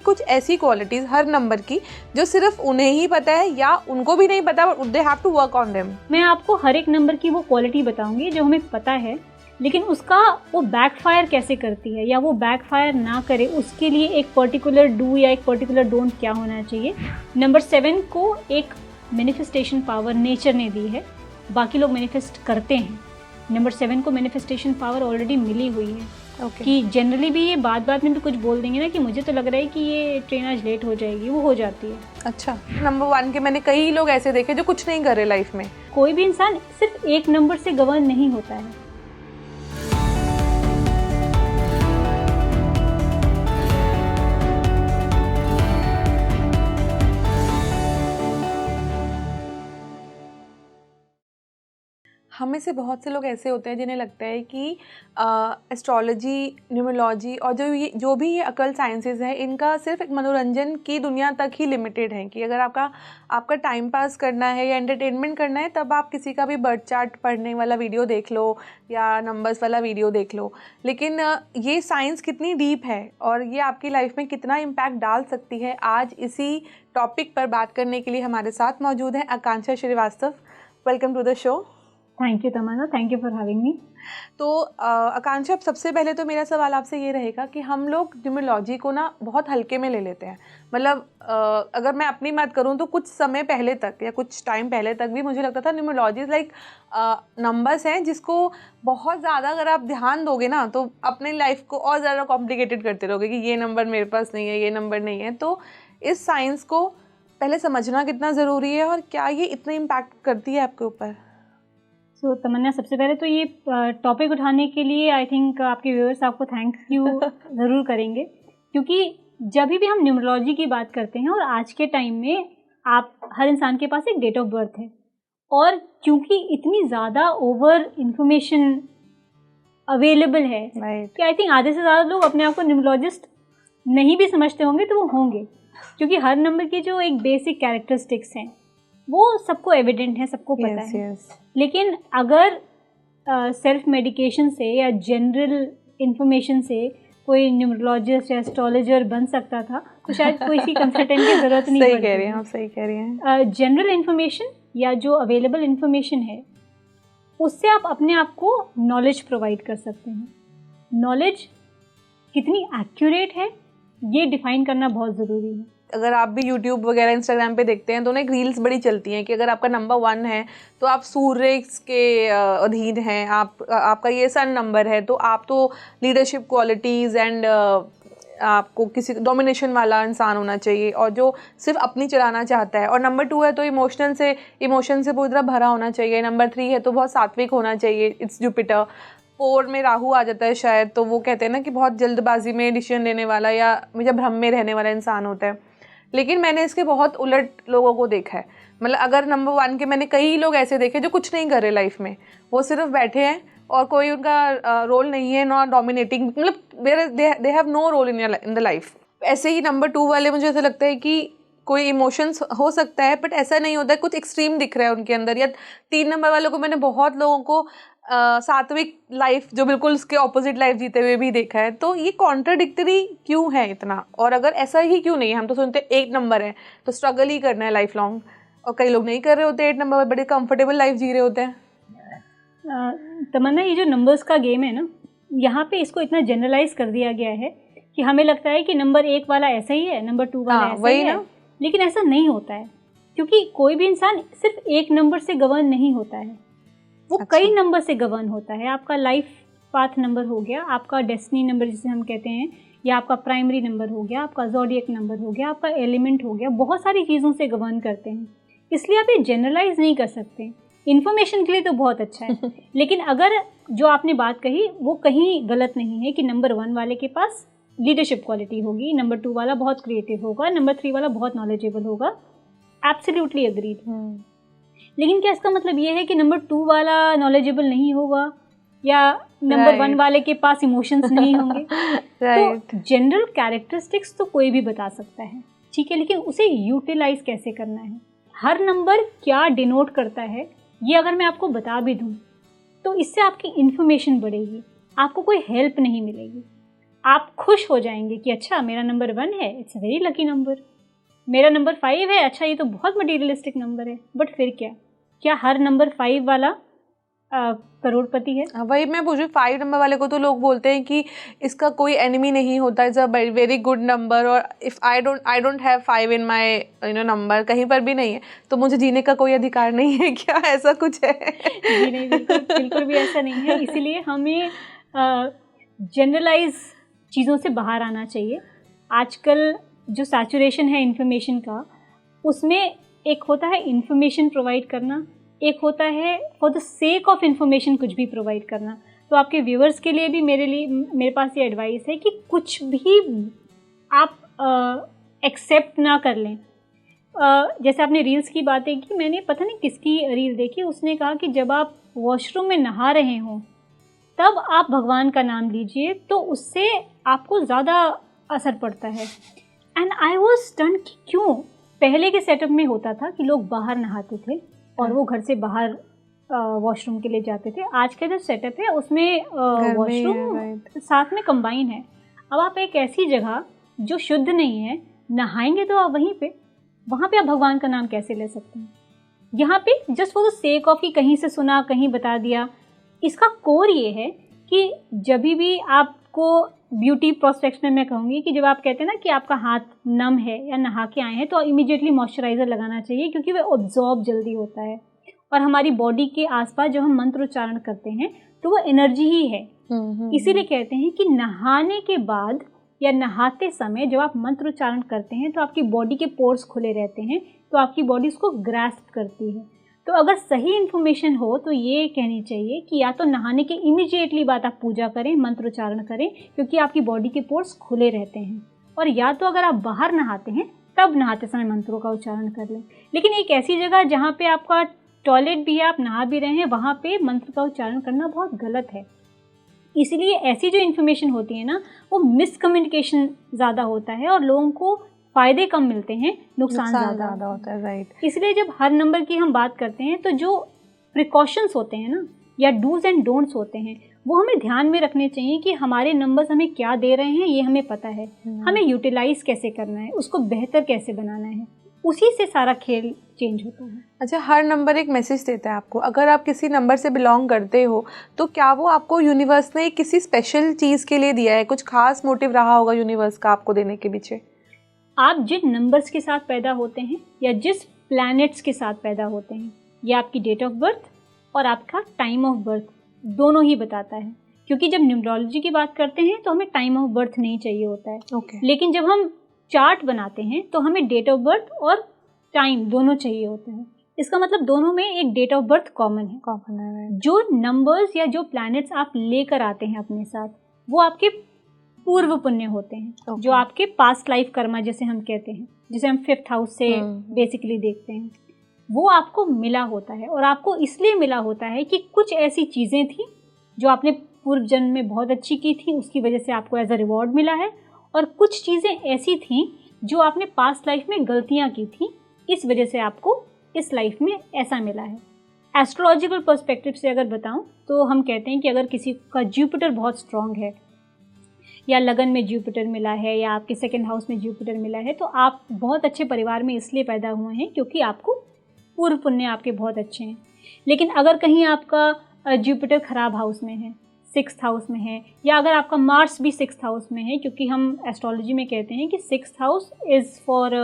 कुछ ऐसी क्वालिटीज हर नंबर की जो सिर्फ उन्हें ही पता है या उनको भी नहीं पता, but they have to work on them. मैं आपको हर एक नंबर की वो क्वालिटी बताऊंगी जो हमें पता है, लेकिन उसका वो बैकफायर कैसे करती है या वो बैकफायर ना करे उसके लिए एक पर्टिकुलर डू या एक पर्टिकुलर डोंट क्या होना चाहिए। नंबर 7 को एक मैनिफेस्टेशन पावर नेचर ने दी है, बाकी लोग मैनिफेस्ट करते हैं। नंबर 7 को मैनिफेस्टेशन पावर ऑलरेडी मिली हुई है। कि जनरली भी ये बात में भी कुछ बोल देंगे ना कि मुझे तो लग रहा है कि ये ट्रेन आज लेट हो जाएगी, वो हो जाती है। अच्छा, नंबर 1 के मैंने कई लोग ऐसे देखे जो कुछ नहीं कर रहे लाइफ में। कोई भी इंसान सिर्फ एक नंबर से गवर्न नहीं होता है। हमें से बहुत से लोग ऐसे होते हैं जिन्हें लगता है कि एस्ट्रोलॉजी, न्यूमरोलॉजी और जो भी ये अकल साइंसेस है, इनका सिर्फ एक मनोरंजन की दुनिया तक ही लिमिटेड है। कि अगर आपका टाइम पास करना है या एंटरटेनमेंट करना है, तब आप किसी का भी बर्थ चार्ट पढ़ने वाला वीडियो देख लो या नंबर्स वाला वीडियो देख लो। लेकिन ये साइंस कितनी डीप है और ये आपकी लाइफ में कितना इम्पैक्ट डाल सकती है, आज इसी टॉपिक पर बात करने के लिए हमारे साथ मौजूद हैं Akanksha Srivastava. Welcome to the show. Thank you Tamanna, thank you for having me. तो आकांक्षा, सबसे पहले तो मेरा सवाल आपसे ये रहेगा कि हम लोग न्यूमरोलॉजी को ना बहुत हल्के में ले लेते हैं। मतलब अगर मैं अपनी बात करूँ तो कुछ समय पहले तक या कुछ टाइम पहले तक भी मुझे लगता था न्यूमरोलॉजी लाइक नंबर्स हैं जिसको बहुत ज़्यादा अगर आप ध्यान दोगे ना तो अपनी लाइफ को और ज़्यादा कॉम्प्लिकेटेड करते रहोगे कि ये नंबर मेरे पास नहीं है, ये नंबर नहीं है। तो इस साइंस को पहले समझना कितना ज़रूरी है और क्या ये इतना इम्पैक्ट करती है आपके ऊपर? तो तमन्ना, सबसे पहले तो ये टॉपिक उठाने के लिए आई थिंक आपके व्यूअर्स आपको थैंक यू ज़रूर करेंगे, क्योंकि जब भी हम न्यूमरोलॉजी की बात करते हैं और आज के टाइम में हर इंसान के पास एक डेट ऑफ बर्थ है, और क्योंकि इतनी ज़्यादा ओवर इंफॉर्मेशन अवेलेबल है कि आई थिंक आधे से ज़्यादा लोग अपने आप को न्यूमरोलॉजिस्ट नहीं भी समझते होंगे तो वो होंगे, क्योंकि हर नंबर की जो एक बेसिक कैरेक्टरिस्टिक्स हैं वो सबको एविडेंट है, सबको पता है। लेकिन अगर सेल्फ मेडिकेशन से या जनरल इंफॉर्मेशन से कोई न्यूमरोलॉजिस्ट या एस्ट्रोलॉजर बन सकता था तो शायद कोई सी कंसल्टेंट की ज़रूरत नहीं पड़ती। सही कह रही हैं आप, सही कह रही हैं। जनरल इंफॉर्मेशन या जो अवेलेबल इंफॉर्मेशन है उससे आप अपने आप को नॉलेज प्रोवाइड कर सकते हैं। नॉलेज कितनी एक्यूरेट है ये डिफाइन करना बहुत ज़रूरी है। अगर आप भी YouTube वगैरह इंस्टाग्राम पे देखते हैं तो ना एक रील्स बड़ी चलती हैं कि अगर आपका नंबर 1 है तो आप सूर्य के अधीन हैं, आपका ये सन नंबर है तो आप तो लीडरशिप क्वालिटीज़ एंड आपको किसी डोमिनेशन वाला इंसान होना चाहिए और जो सिर्फ अपनी चलाना चाहता है। और नंबर 2 है तो इमोशन से पूरी तरह भरा होना चाहिए। नंबर 3 है तो बहुत सात्विक होना चाहिए, इट्स जुपिटर। 4 में राहु आ जाता है शायद, तो वो कहते हैं ना कि बहुत जल्दबाजी में डिसीजन लेने वाला या मुझे भ्रम में रहने वाला इंसान होता है। लेकिन मैंने इसके बहुत उलट लोगों को देखा है। मतलब अगर नंबर 1 के मैंने कई लोग ऐसे देखे जो कुछ नहीं कर रहे लाइफ में, वो सिर्फ बैठे हैं और कोई उनका रोल नहीं है, नॉट डोमिनेटिंग, मतलब they have no role in the life. ऐसे ही नंबर 2 वाले मुझे ऐसा लगता है कि कोई इमोशंस हो सकता है बट ऐसा नहीं होता है, कुछ एक्सट्रीम दिख रहा है उनके अंदर। या 3 नंबर वालों को मैंने बहुत लोगों को सात्विक लाइफ जो बिल्कुल उसके ऑपोजिट लाइफ जीते हुए भी देखा है। तो ये कॉन्ट्राडिक्टरी क्यों है इतना, और अगर ऐसा ही क्यों नहीं है? हम तो सुनते हैं 8 नंबर है तो स्ट्रगल ही करना है लाइफ लॉन्ग, और कई लोग नहीं कर रहे होते 8 नंबर, बड़े कंफर्टेबल लाइफ जी रहे होते हैं। तमन्ना, ये जो नंबर्स का गेम है ना, यहाँ पे इसको इतना जनरलाइज कर दिया गया है कि हमें लगता है कि नंबर 1 वाला ऐसा ही है, नंबर 2 वाला ऐसा ही है, लेकिन ऐसा नहीं होता है। क्योंकि कोई भी इंसान सिर्फ एक नंबर से गवर्न नहीं होता है, वो कई नंबर से गवर्न होता है। आपका लाइफ पाथ नंबर हो गया, आपका डेस्टिनी नंबर जिसे हम कहते हैं, या आपका प्राइमरी नंबर हो गया, आपका ज़ोडिएक नंबर हो गया, आपका एलिमेंट हो गया, बहुत सारी चीज़ों से गवर्न करते हैं। इसलिए आप ये जनरलाइज नहीं कर सकते। इन्फॉर्मेशन के लिए तो बहुत अच्छा है लेकिन अगर जो आपने बात कही वो कहीं गलत नहीं है कि नंबर 1 वाले के पास लीडरशिप क्वालिटी होगी, नंबर 2 वाला बहुत क्रिएटिव होगा, नंबर 3 वाला बहुत नॉलेजेबल होगा। Absolutely agreed. लेकिन क्या इसका मतलब ये है कि नंबर 2 वाला नॉलेजेबल नहीं होगा या नंबर 1 वाले के पास इमोशंस नहीं होंगे? तो जनरल कैरेक्टरिस्टिक्स तो कोई भी बता सकता है, ठीक है, लेकिन उसे यूटिलाइज कैसे करना है, हर नंबर क्या डिनोट करता है, ये अगर मैं आपको बता भी दूं तो इससे आपकी इन्फॉर्मेशन बढ़ेगी, आपको कोई हेल्प नहीं मिलेगी। आप खुश हो जाएंगे कि अच्छा मेरा नंबर 1 है, इट्स वेरी लकी नंबर। मेरा नंबर 5 है, अच्छा ये तो बहुत मटीरियलिस्टिक नंबर है। बट फिर क्या हर नंबर 5 वाला करोड़पति है? वही मैं पूछ रही हूँ, 5 नंबर वाले को तो लोग बोलते हैं कि इसका कोई एनिमी नहीं होता, it's a very good number, और if I don't have 5 in my number, कहीं पर भी नहीं है, तो मुझे जीने का कोई अधिकार नहीं है क्या? ऐसा कुछ है? जी नहीं, बिल्कुल भी ऐसा नहीं है। इसीलिए हमें जनरलाइज चीज़ों से बाहर आना चाहिए। आजकल जो सैचुरेशन है इन्फॉर्मेशन का, उसमें एक होता है इन्फॉर्मेशन प्रोवाइड करना, एक होता है for the sake of information कुछ भी प्रोवाइड करना। तो आपके व्यूअर्स के लिए भी मेरे पास ये एडवाइस है कि कुछ भी आप एक्सेप्ट ना कर लें। जैसे आपने रील्स की बातें की, मैंने पता नहीं किसकी रील देखी, उसने कहा कि जब आप वॉशरूम में नहा रहे हों तब आप भगवान का नाम लीजिए, तो उससे आपको ज़्यादा असर पड़ता है। एंड आई वॉज स्टन कि क्यों? पहले के सेटअप में होता था कि लोग बाहर नहाते थे और वो घर से बाहर वॉशरूम के लिए जाते थे। आज का जो सेटअप है उसमें वॉशरूम साथ में कंबाइन है। अब आप एक ऐसी जगह जो शुद्ध नहीं है नहाएंगे तो आप वहाँ पे आप भगवान का नाम कैसे ले सकते हैं? यहाँ पे just for the sake of कि कहीं से सुना, कहीं बता दिया। इसका कोर ये है कि जब भी आपको ब्यूटी प्रोस्पेक्ट्स में मैं कहूँगी कि जब आप कहते हैं ना कि आपका हाथ नम है या नहा के आए हैं, तो इमीडिएटली मॉइस्चराइज़र लगाना चाहिए, क्योंकि वह ऑब्जॉर्ब जल्दी होता है। और हमारी बॉडी के आसपास जब हम मंत्र उच्चारण करते हैं तो वो एनर्जी ही है। इसीलिए कहते हैं कि नहाने के बाद या नहाते समय जब आप मंत्र उच्चारण करते हैं तो आपकी बॉडी के पोर्स खुले रहते हैं, तो आपकी बॉडी उसको ग्रास्प करती है। तो अगर सही इन्फॉर्मेशन हो तो ये कहनी चाहिए कि या तो नहाने के इमीडिएटली बाद आप पूजा करें, मंत्र उच्चारण करें, क्योंकि आपकी बॉडी के पोर्स खुले रहते हैं। और या तो अगर आप बाहर नहाते हैं तब नहाते समय मंत्रों का उच्चारण कर लें। लेकिन एक ऐसी जगह जहाँ पे आपका टॉयलेट भी है, आप नहा भी रहे हैं, वहाँ पे मंत्र का उच्चारण करना बहुत गलत है। इसीलिए ऐसी जो इन्फॉर्मेशन होती है ना, वो मिसकम्युनिकेशन ज़्यादा होता है और लोगों को फ़ायदे कम मिलते हैं, नुकसान ज़्यादा होता है। राइट। इसलिए जब हर नंबर की हम बात करते हैं तो जो प्रिकॉशंस होते हैं ना, या डूज एंड डोंट्स होते हैं, वो हमें ध्यान में रखने चाहिए कि हमारे नंबर्स हमें क्या दे रहे हैं, ये हमें पता है। हमें यूटिलाइज कैसे करना है, उसको बेहतर कैसे बनाना है, उसी से सारा खेल चेंज होता है। अच्छा, हर नंबर एक मैसेज देता है आपको। अगर आप किसी नंबर से बिलोंग करते हो तो क्या वो आपको यूनिवर्स ने किसी स्पेशल चीज़ के लिए दिया है? कुछ खास मोटिव रहा होगा यूनिवर्स का आपको देने के पीछे? आप जिन नंबर्स के साथ पैदा होते हैं या जिस प्लैनेट्स के साथ पैदा होते हैं, ये आपकी डेट ऑफ बर्थ और आपका टाइम ऑफ बर्थ दोनों ही बताता है। क्योंकि जब न्यूमरोलॉजी की बात करते हैं तो हमें टाइम ऑफ बर्थ नहीं चाहिए होता है। लेकिन जब हम चार्ट बनाते हैं तो हमें डेट ऑफ बर्थ और टाइम दोनों चाहिए होते हैं। इसका मतलब दोनों में एक डेट ऑफ बर्थ कॉमन है। जो नंबर्स या जो प्लैनेट्स आप लेकर आते हैं अपने साथ, वो आपके पूर्व पुण्य होते हैं। जो आपके पास्ट लाइफ कर्मा जैसे हम कहते हैं, जिसे हम 5th हाउस से बेसिकली देखते हैं, वो आपको मिला होता है। और आपको इसलिए मिला होता है कि कुछ ऐसी चीज़ें थी जो आपने पूर्व जन्म में बहुत अच्छी की थी, उसकी वजह से आपको एज अ रिवॉर्ड मिला है। और कुछ चीज़ें ऐसी थी जो आपने पास्ट लाइफ में गलतियाँ की थी, इस वजह से आपको इस लाइफ में ऐसा मिला है। एस्ट्रोलॉजिकल पर्सपेक्टिव से अगर बताऊं तो हम कहते हैं कि अगर किसी का जुपिटर बहुत स्ट्रांग है, या लगन में जुपिटर मिला है, या आपके 2nd हाउस में जुपिटर मिला है, तो आप बहुत अच्छे परिवार में इसलिए पैदा हुए हैं क्योंकि आपको पूर्व पुण्य आपके बहुत अच्छे हैं। लेकिन अगर कहीं आपका जुपिटर खराब हाउस में है, 6th हाउस में है, या अगर आपका मार्स भी 6th हाउस में है, क्योंकि हम एस्ट्रोलॉजी में कहते हैं कि 6th हाउस इज़ फॉर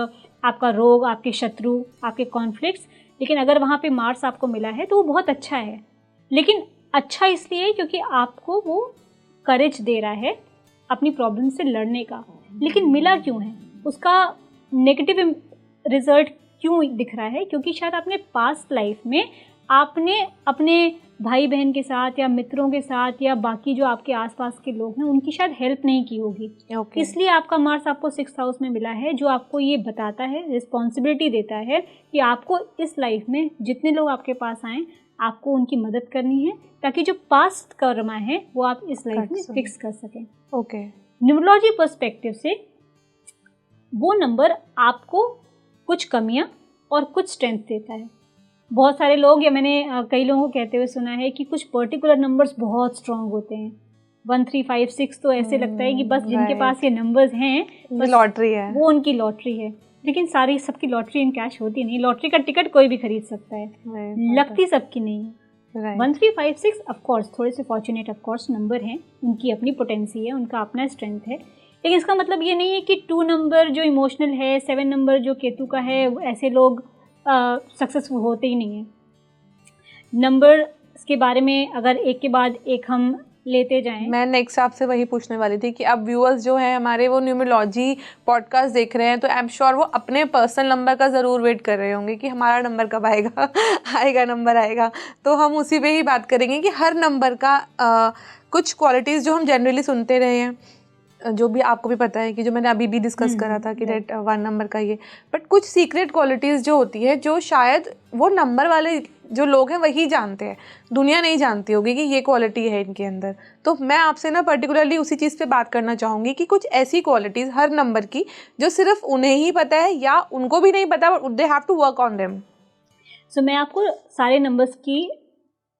आपका रोग, आपके शत्रु, आपके कॉन्फ्लिक्ट्स। लेकिन अगर वहाँ पे मार्स आपको मिला है तो वो बहुत अच्छा है। लेकिन अच्छा इसलिए क्योंकि आपको वो करेज दे रहा है अपनी प्रॉब्लम से लड़ने का। लेकिन मिला क्यों है, उसका नेगेटिव रिजल्ट क्यों दिख रहा है? क्योंकि शायद आपने पास्ट लाइफ में आपने अपने भाई बहन के साथ या मित्रों के साथ या बाकी जो आपके आसपास के लोग हैं उनकी शायद हेल्प नहीं की होगी। इसलिए आपका मार्स आपको 6th हाउस में मिला है, जो आपको ये बताता है, रिस्पॉन्सिबिलिटी देता है कि आपको इस लाइफ में जितने लोग आपके पास आएँ आपको उनकी मदद करनी है, ताकि जो पास्ट कर्मा है वो आप इस लाइफ में फिक्स कर सकें। न्यूमरोलॉजी पर्सपेक्टिव से वो नंबर आपको कुछ कमियां और कुछ स्ट्रेंथ देता है। बहुत सारे लोग, या मैंने कई लोगों को कहते हुए सुना है कि कुछ पर्टिकुलर नंबर्स बहुत स्ट्रांग होते हैं, 1 3 5 6 तो ऐसे लगता है कि बस जिनके पास ये नंबर्स हैं बस लॉटरी है, वो उनकी लॉटरी है। लेकिन सारी सबकी लॉटरी इन कैश होती नहीं, लॉटरी का टिकट कोई भी खरीद सकता है, लगती सबकी नहीं है। 1 3 5 6 ऑफकोर्स थोड़े से फॉर्चुनेट ऑफकोर्स नंबर हैं, उनकी अपनी पोटेंसी है, उनका अपना स्ट्रेंथ है, लेकिन इसका मतलब ये नहीं है कि 2 नंबर जो इमोशनल है, 7 नंबर जो केतु का है, ऐसे लोग सक्सेसफुल होते ही नहीं हैं। नंबर के बारे में अगर एक के बाद एक हम लेते जाएं, मैं नेक्स्ट आपसे वही पूछने वाली थी कि अब व्यूअर्स जो हैं हमारे वो न्यूमरोलॉजी पॉडकास्ट देख रहे हैं, तो आई एम श्योर वो अपने पर्सनल नंबर का ज़रूर वेट कर रहे होंगे कि हमारा नंबर कब आएगा आएगा नंबर आएगा। तो हम उसी पे ही बात करेंगे कि हर नंबर का कुछ क्वालिटीज़ जो हम जनरली सुनते रहे हैं, जो भी आपको भी पता है कि जो मैंने अभी भी डिस्कस करा था कि डेट 1 नंबर का ये, बट कुछ सीक्रेट क्वालिटीज़ जो होती है जो शायद वो नंबर वाले जो लोग हैं वही जानते हैं, दुनिया नहीं जानती होगी कि ये क्वालिटी है इनके अंदर। तो मैं आपसे ना पर्टिकुलरली उसी चीज़ पे बात करना चाहूँगी कि कुछ ऐसी क्वालिटीज़ हर नंबर की जो सिर्फ उन्हें ही पता है या उनको भी नहीं पता, but they have to work on them. So मैं आपको सारे नंबर्स की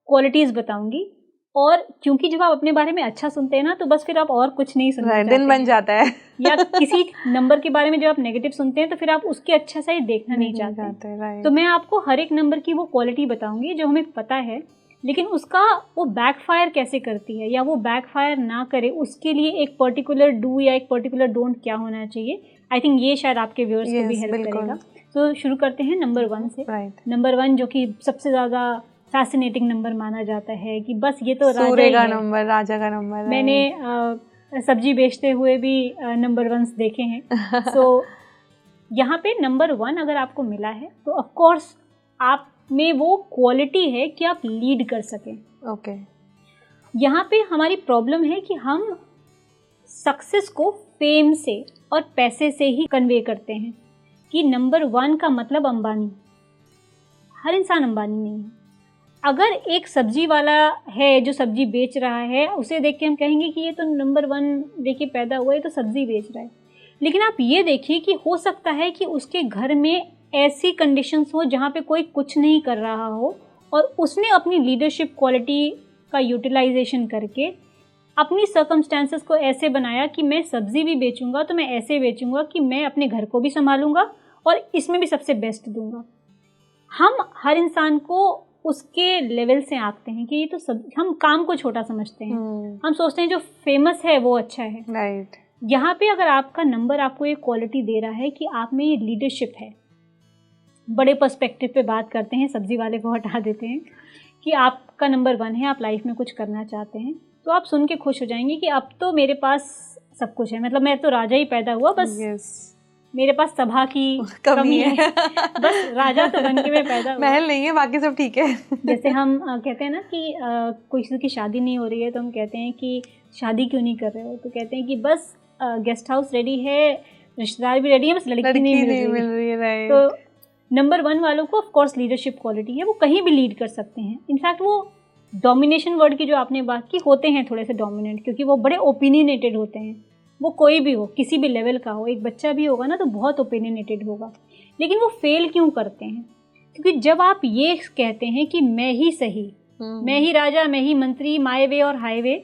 क्वालिटीज़ बताऊंगी, और क्योंकि जब आप अपने बारे में अच्छा सुनते हैं ना तो बस फिर आप और कुछ नहीं सुनना चाहते, दिन बन जाता है या किसी नंबर के बारे में जब आप नेगेटिव सुनते हैं तो फिर आप उसके अच्छा सा ही देखना नहीं चाहते। तो मैं आपको हर एक नंबर की वो क्वालिटी बताऊंगी जो हमें पता है, लेकिन उसका वो बैकफायर कैसे करती है या वो बैकफायर ना करे उसके लिए एक पर्टिकुलर डू या एक पर्टिकुलर डोंट क्या होना चाहिए। आई थिंक ये शायद आपके व्यूअर्स को भी हेल्प करेगा। तो शुरू करते हैं नंबर 1 से। नंबर 1 जो कि सबसे ज़्यादा फैसिनेटिंग नंबर माना जाता है कि बस ये तो सूर्य का नंबर, राजा का नंबर। मैंने सब्जी बेचते हुए भी नंबर 1 देखे हैं। सो यहाँ पे नंबर 1 अगर आपको मिला है तो ऑफ कोर्स आप में वो क्वालिटी है कि आप लीड कर सकें। ओके। यहाँ पे हमारी प्रॉब्लम है कि हम सक्सेस को फेम से और पैसे से ही कन्वे करते हैं कि नंबर 1 का मतलब अंबानी। हर इंसान अंबानी नहीं है। अगर एक सब्जी वाला है जो सब्जी बेच रहा है, उसे देख के हम कहेंगे कि ये तो नंबर 1 देखिए पैदा हुआ है तो सब्जी बेच रहा है, लेकिन आप ये देखिए कि हो सकता है कि उसके घर में ऐसी कंडीशंस हो जहाँ पे कोई कुछ नहीं कर रहा हो और उसने अपनी लीडरशिप क्वालिटी का यूटिलाइजेशन करके अपनी सर्कमस्टेंसेस को ऐसे बनाया कि मैं सब्जी भी बेचूंगा तो मैं ऐसे बेचूंगा कि मैं अपने घर को भी संभालूंगा और इसमें भी सबसे बेस्ट दूंगा। हम हर इंसान को उसके लेवल से आंकते हैं कि ये तो सब, हम काम को छोटा समझते हैं। हम सोचते हैं जो फेमस है वो अच्छा है। राइट। यहाँ पे अगर आपका नंबर आपको ये क्वालिटी दे रहा है कि आप में ये लीडरशिप है, बड़े पर्सपेक्टिव पे बात करते हैं, सब्जी वाले को हटा देते हैं, कि आपका नंबर 1 है, आप लाइफ में कुछ करना चाहते हैं, तो आप सुन के खुश हो जाएंगे कि अब तो मेरे पास सब कुछ है, मतलब मैं तो राजा ही पैदा हुआ, बस मेरे पास सभा की कमी है बस राजा तो बन के मैं पैदा हुआ, महल नहीं है, बाकी सब ठीक है। जैसे हम कहते हैं ना कि कोई किसी की शादी नहीं हो रही है तो हम कहते हैं कि शादी क्यों नहीं कर रहे हो, तो कहते हैं कि बस गेस्ट हाउस रेडी है, रिश्तेदार भी रेडी है, बस लड़की नहीं मिल रही है। तो नंबर 1 वालों को ऑफ कोर्स लीडरशिप क्वालिटी है, वो कहीं भी लीड कर सकते हैं। इनफैक्ट वो डोमिनेशन वर्ड की जो आपने बात की, होते हैं थोड़े से डोमिनेंट, क्योंकि वो बड़े ओपिनियनेटेड होते हैं। वो कोई भी हो, किसी भी लेवल का हो, एक बच्चा भी होगा ना तो बहुत ओपिनियनेटेड होगा, लेकिन वो फेल क्यों करते हैं? क्योंकि जब आप ये कहते हैं कि मैं ही सही, मैं ही राजा, मैं ही मंत्री, माय वे और हाईवे,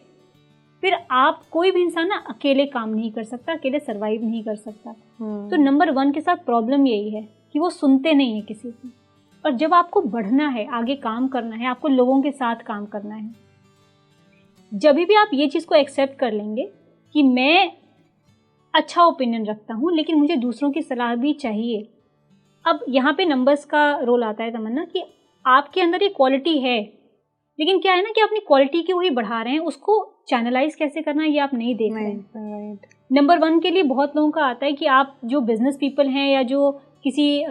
फिर आप कोई भी इंसान ना अकेले काम नहीं कर सकता, अकेले सरवाइव नहीं कर सकता। तो नंबर 1 के साथ प्रॉब्लम यही है कि वो सुनते नहीं है किसी की। और जब आपको बढ़ना है, आगे काम करना है, आपको लोगों के साथ काम करना है, जब भी आप ये चीज़ को एक्सेप्ट कर लेंगे कि मैं अच्छा ओपिनियन रखता हूँ लेकिन मुझे दूसरों की सलाह भी चाहिए। अब यहाँ पे नंबर्स का रोल आता है तमन्ना, कि आपके अंदर ये क्वालिटी है, लेकिन क्या है ना कि अपनी क्वालिटी की वही बढ़ा रहे हैं, उसको चैनलाइज कैसे करना है ये आप नहीं देख रहे हैं। नंबर 1 के लिए बहुत लोगों का आता है कि आप जो बिजनेस पीपल हैं या जो किसी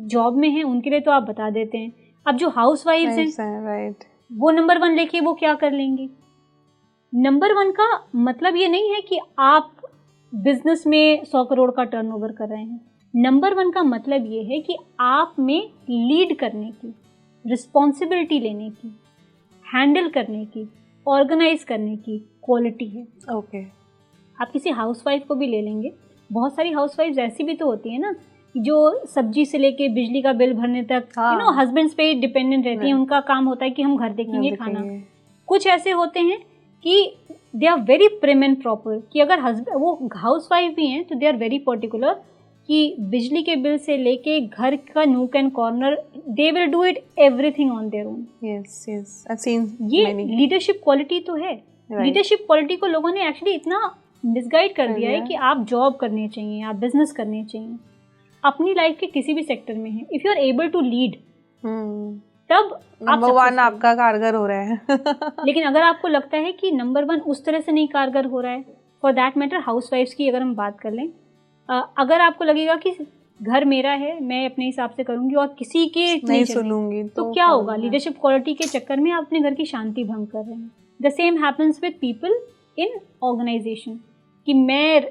जॉब में हैं उनके लिए तो आप बता देते हैं। अब जो हाउस वाइफ्स हैं वो नंबर 1 लेके वो क्या कर लेंगी? नंबर 1 का मतलब ये नहीं है कि आप बिजनेस में 100 करोड़ का टर्नओवर कर रहे हैं। नंबर 1 का मतलब ये है कि आप में लीड करने की, रिस्पॉन्सिबिलिटी लेने की, हैंडल करने की, ऑर्गेनाइज करने की क्वालिटी है। ओके। आप किसी हाउसवाइफ को भी ले लेंगे, बहुत सारी हाउसवाइफ्स ऐसी भी तो होती है ना जो सब्जी से लेके बिजली का बिल भरने तक हस्बैंड्स पे डिपेंडेंट रहती हैं। उनका काम होता है कि हम घर देखेंगे, खाना। कुछ ऐसे होते हैं कि they are very prim and proper, कि अगर हस्बैंड वो हाउस वाइफ भी हैं तो दे आर वेरी पर्टिकुलर कि बिजली के बिल से लेके घर का nook and corner, they will do it everything on their own. Yes yes, I seen ये लीडरशिप क्वालिटी तो है। लीडरशिप क्वालिटी को लोगों ने एक्चुअली इतना मिसगाइड कर दिया है कि आप जॉब करने चाहिए, आप बिजनेस करने चाहिए, अपनी लाइफ के किसी भी सेक्टर में है। If you are able to lead तब नंबर 1 आपका कारगर हो रहा है। लेकिन अगर आपको लगता है कि नंबर 1 उस तरह से नहीं कारगर हो रहा है, फॉर दैट मैटर हाउस वाइफ्स की अगर हम बात कर लें, अगर आपको लगेगा कि घर मेरा है, मैं अपने हिसाब से करूंगी और किसी के नहीं सुनूंगी, तो क्या होगा? लीडरशिप क्वालिटी के चक्कर में आप अपने घर की शांति भंग कर रहे हैं। The same happens with people in organization, कि मैं